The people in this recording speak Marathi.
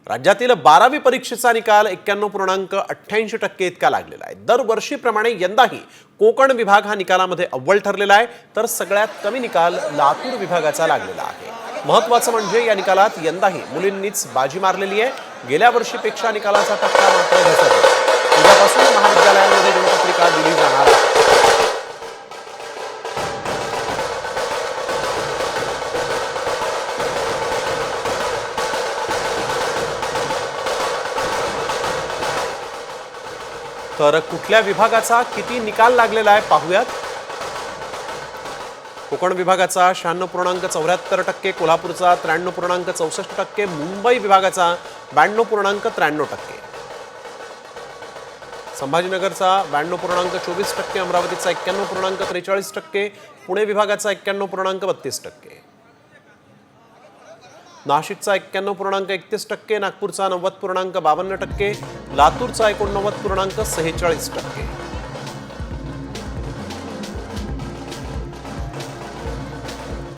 राज्यातील 12वी परीक्षेचा निकाल 91.88% इतका लागलेला आहे। दरवर्षीप्रमाणे यंदाही कोकण विभाग हा निकालामध्ये अव्वल ठरलेला आहे, तर सगळ्यात कमी निकाल लातूर विभागाचा लागलेला आहे। महत्त्वाचं म्हणजे या निकालात यंदाही मुलींनीच बाजी मारलेली आहे। गेल्या वर्षीपेक्षा निकालाचा टक्का मात्र घसरला। उद्यापासून महाविद्यालयांमध्ये गुणपत्रिका दिली जाणार आहे। तर कुठल्या विभागाचा किती निकाल लागलेला आहे पाहूयात। कोकण विभागाचा 96.74%, कोल्हापूरचा 93.64%, मुंबई विभागाचा 92.93%, संभाजीनगरचा 92.24%, अमरावतीचा 91.43%, पुणे विभागाचा 91.32%, नाशिकचा 91.31%, नागपूरचा 90.52%, लातूरचा 89.46%।